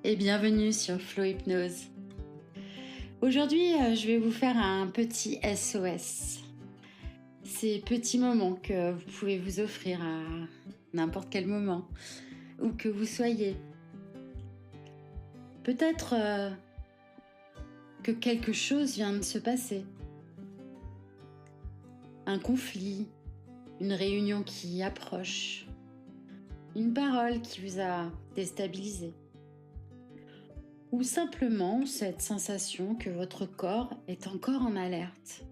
et bienvenue sur Flow Hypnose. Aujourd'hui, je vais vous faire un petit SOS. Ces petits moments que vous pouvez vous offrir à n'importe quel moment, où que vous soyez. Peut-être que quelque chose vient de se passer. Un conflit, une réunion qui approche, une parole qui vous a déstabilisé. Ou simplement cette sensation que votre corps est encore en alerte,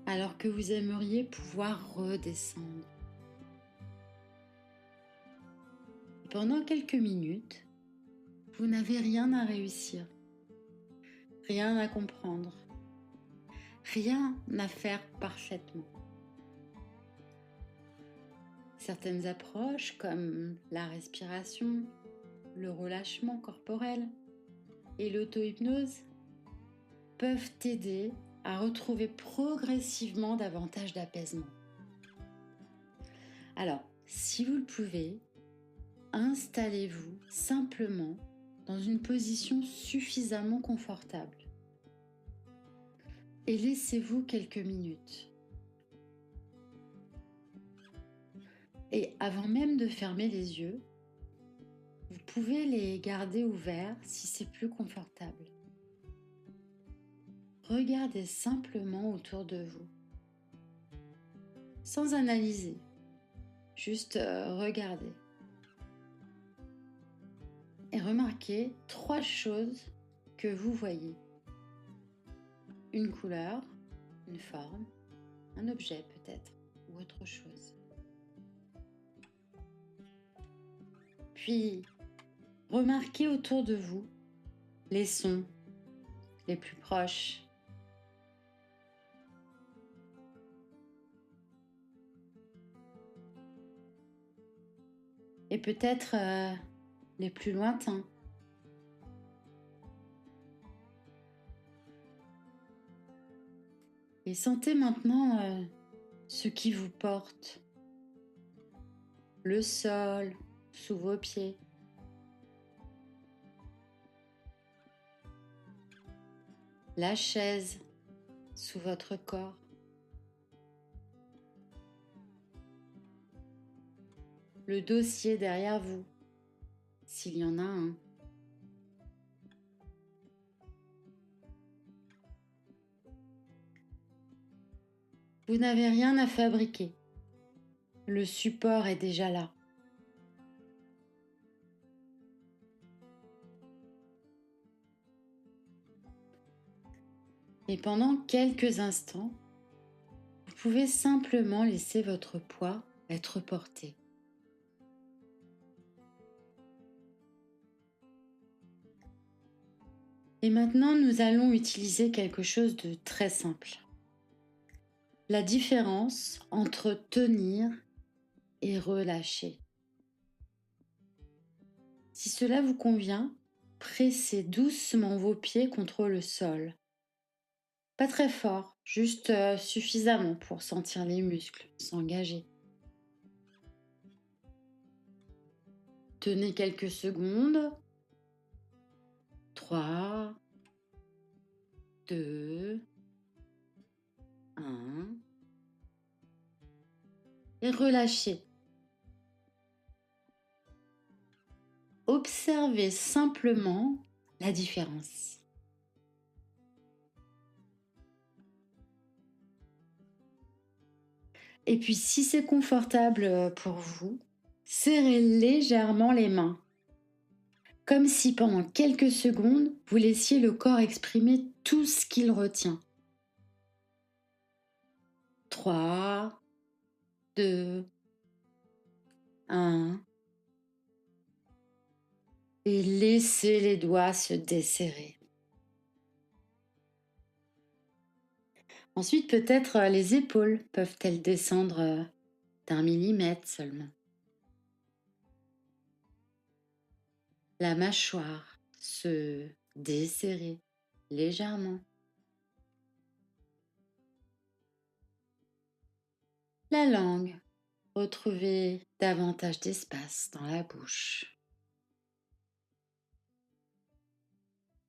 alors que vous aimeriez pouvoir redescendre. Et pendant quelques minutes, vous n'avez rien à réussir, rien à comprendre, rien à faire parfaitement. Certaines approches comme la respiration, le relâchement corporel et l'auto-hypnose peuvent t'aider à retrouver progressivement davantage d'apaisement. Alors, si vous le pouvez, installez-vous simplement dans une position suffisamment confortable et laissez-vous quelques minutes. Et avant même de fermer les yeux, vous pouvez les garder ouverts si c'est plus confortable. Regardez simplement autour de vous, sans analyser, juste regardez. Et remarquez 3 choses que vous voyez. Une couleur, une forme, un objet peut-être, ou autre chose. Puis, remarquez autour de vous les sons les plus proches. Et peut-être les plus lointains. Et sentez maintenant ce qui vous porte. Le sol sous vos pieds. La chaise sous votre corps. Le dossier derrière vous, s'il y en a un. Vous n'avez rien à fabriquer. Le support est déjà là. Et pendant quelques instants, vous pouvez simplement laisser votre poids être porté. Et maintenant, nous allons utiliser quelque chose de très simple. La différence entre tenir et relâcher. Si cela vous convient, pressez doucement vos pieds contre le sol. Pas très fort, juste suffisamment pour sentir les muscles s'engager. Tenez quelques secondes. 3, 2, 1. Et relâchez. Observez simplement la différence. Et puis si c'est confortable pour vous, serrez légèrement les mains. Comme si pendant quelques secondes, vous laissiez le corps exprimer tout ce qu'il retient. 3, 2, 1. Et laissez les doigts se desserrer. Ensuite, peut-être les épaules peuvent-elles descendre d'1 millimètre seulement. La mâchoire se desserrer légèrement. La langue, retrouver davantage d'espace dans la bouche.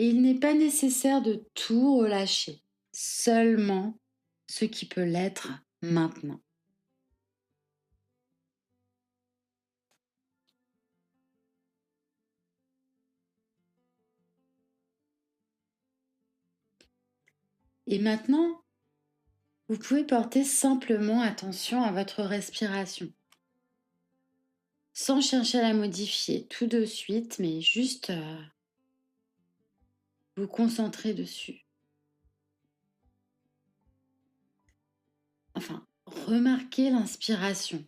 Et il n'est pas nécessaire de tout relâcher, seulement ce qui peut l'être maintenant. Et maintenant, vous pouvez porter simplement attention à votre respiration, sans chercher à la modifier tout de suite, mais juste vous concentrer dessus. Enfin, remarquez l'inspiration,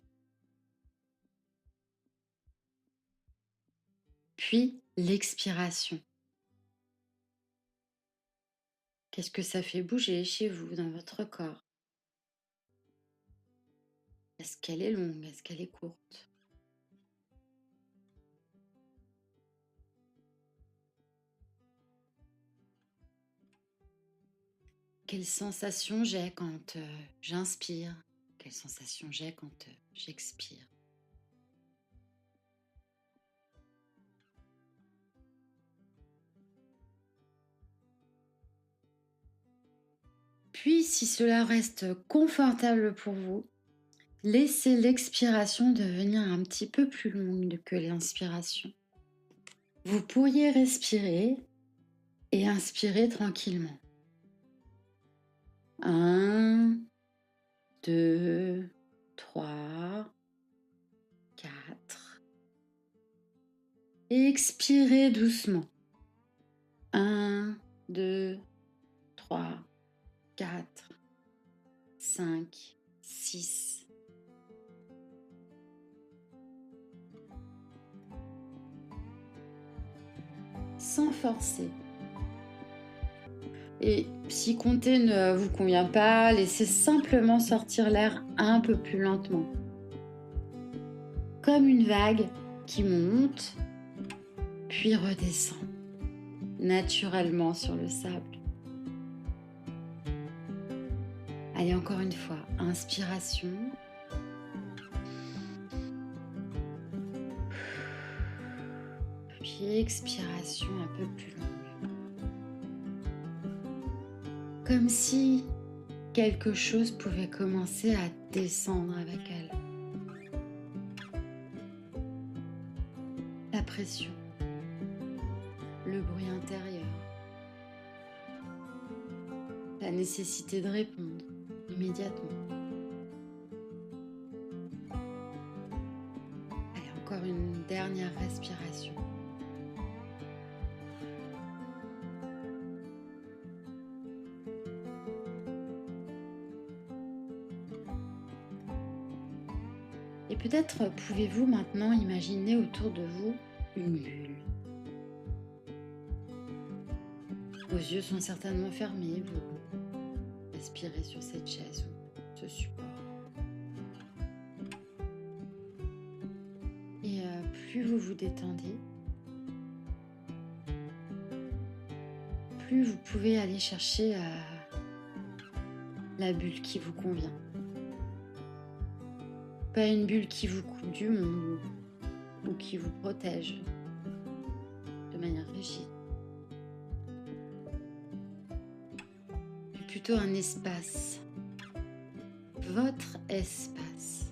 puis l'expiration. Qu'est-ce que ça fait bouger chez vous, dans votre corps? Est-ce qu'elle est longue? Est-ce qu'elle est courte? Quelle sensation j'ai quand j'inspire? Quelle sensation j'ai quand j'expire? Puis, si cela reste confortable pour vous, laissez l'expiration devenir un petit peu plus longue que l'inspiration. Vous pourriez respirer et inspirer tranquillement. 1, 2, 3, 4. Et expirez doucement. 1, 2, 3, 4, 5, 6. Sans forcer. Et si compter ne vous convient pas, laissez simplement sortir l'air un peu plus lentement. Comme une vague qui monte, puis redescend naturellement sur le sable. Allez, encore une fois, inspiration. Puis expiration un peu plus longue. Comme si quelque chose pouvait commencer à descendre avec elle. La pression, le bruit intérieur, la nécessité de répondre immédiatement. Allez, encore une dernière respiration. Et peut-être pouvez-vous maintenant imaginer autour de vous une bulle. Vos yeux sont certainement fermés, vous respirez sur cette chaise ou ce support. Et plus vous vous détendez, plus vous pouvez aller chercher la bulle qui vous convient. Pas une bulle qui vous coupe du monde ou qui vous protège de manière rigide. Mais plutôt un espace. Votre espace.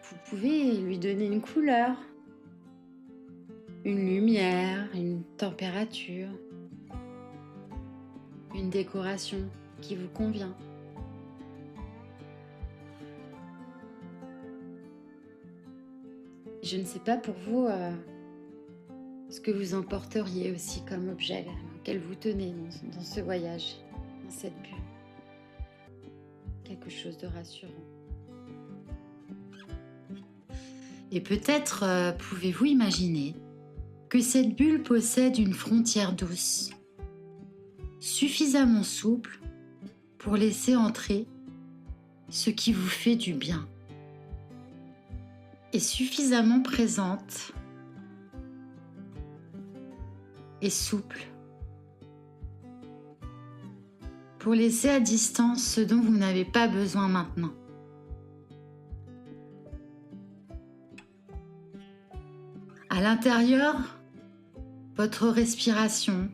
Vous pouvez lui donner une couleur, une lumière, une température, une décoration qui vous convient. Je ne sais pas pour vous ce que vous emporteriez aussi comme objet auquel vous tenez dans ce voyage, dans cette bulle. Quelque chose de rassurant. Et peut-être pouvez-vous imaginer que cette bulle possède une frontière douce, suffisamment souple pour laisser entrer ce qui vous fait du bien, et suffisamment présente et souple pour laisser à distance ce dont vous n'avez pas besoin maintenant. À l'intérieur, votre respiration,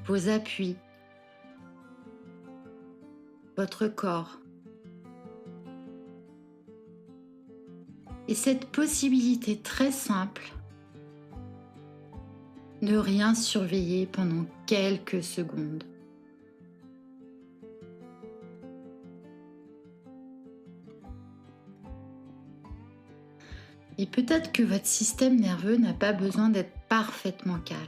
vos appuis, votre corps. Et cette possibilité très simple, ne rien surveiller pendant quelques secondes. Et peut-être que votre système nerveux n'a pas besoin d'être parfaitement calme.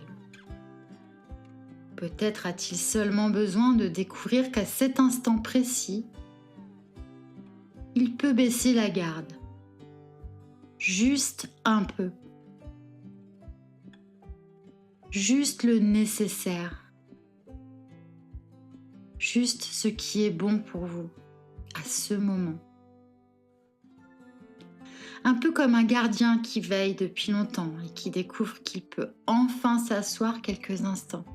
Peut-être a-t-il seulement besoin de découvrir qu'à cet instant précis, il peut baisser la garde. Juste un peu. Juste le nécessaire. Juste ce qui est bon pour vous à ce moment. Un peu comme un gardien qui veille depuis longtemps et qui découvre qu'il peut enfin s'asseoir quelques instants.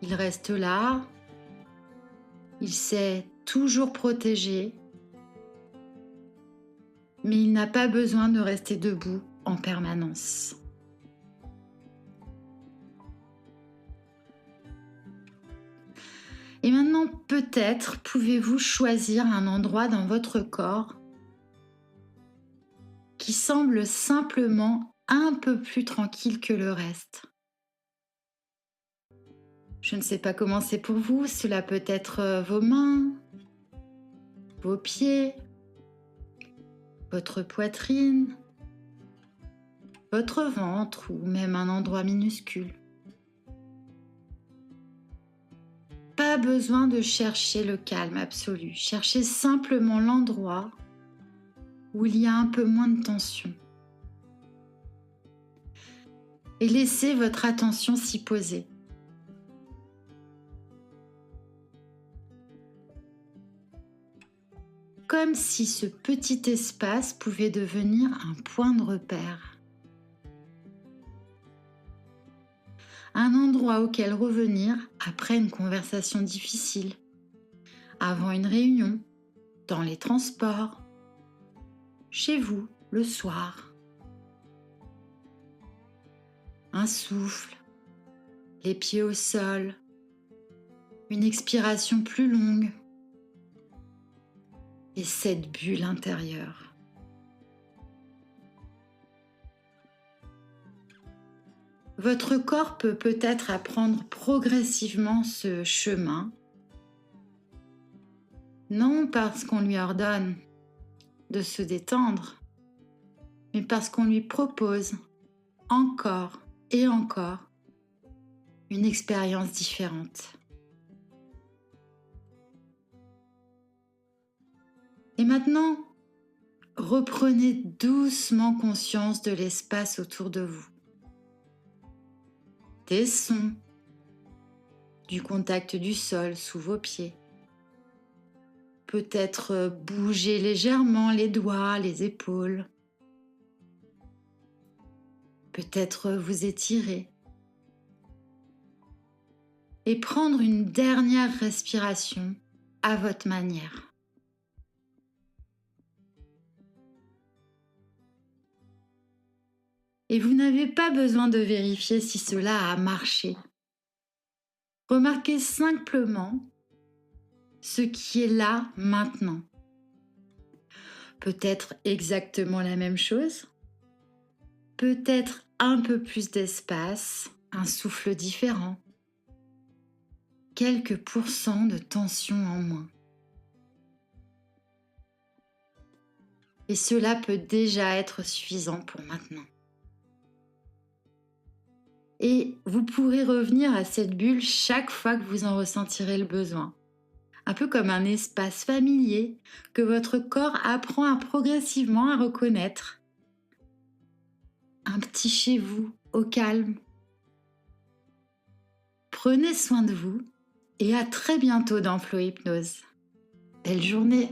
Il reste là, il s'est toujours protégé, mais il n'a pas besoin de rester debout en permanence. Et maintenant, peut-être pouvez-vous choisir un endroit dans votre corps qui semble simplement un peu plus tranquille que le reste. Je ne sais pas comment c'est pour vous, cela peut être vos mains, vos pieds, votre poitrine, votre ventre ou même un endroit minuscule. Pas besoin de chercher le calme absolu, cherchez simplement l'endroit où il y a un peu moins de tension. Et laissez votre attention s'y poser. Comme si ce petit espace pouvait devenir un point de repère. Un endroit auquel revenir après une conversation difficile, avant une réunion, dans les transports, chez vous le soir. Un souffle, les pieds au sol, une expiration plus longue et cette bulle intérieure. Votre corps peut peut-être apprendre progressivement ce chemin, non parce qu'on lui ordonne de se détendre, mais parce qu'on lui propose encore et encore une expérience différente. Et maintenant, reprenez doucement conscience de l'espace autour de vous. Des sons, du contact du sol sous vos pieds. Peut-être bouger légèrement les doigts, les épaules. Peut-être vous étirer. Et prendre une dernière respiration à votre manière. Et vous n'avez pas besoin de vérifier si cela a marché. Remarquez simplement ce qui est là maintenant. Peut-être exactement la même chose, peut-être un peu plus d'espace, un souffle différent, quelques pourcents de tension en moins. Et cela peut déjà être suffisant pour maintenant. Et vous pourrez revenir à cette bulle chaque fois que vous en ressentirez le besoin. Un peu comme un espace familier que votre corps apprend progressivement à reconnaître. Un petit chez vous, au calme. Prenez soin de vous et à très bientôt dans Flow Hypnose. Belle journée!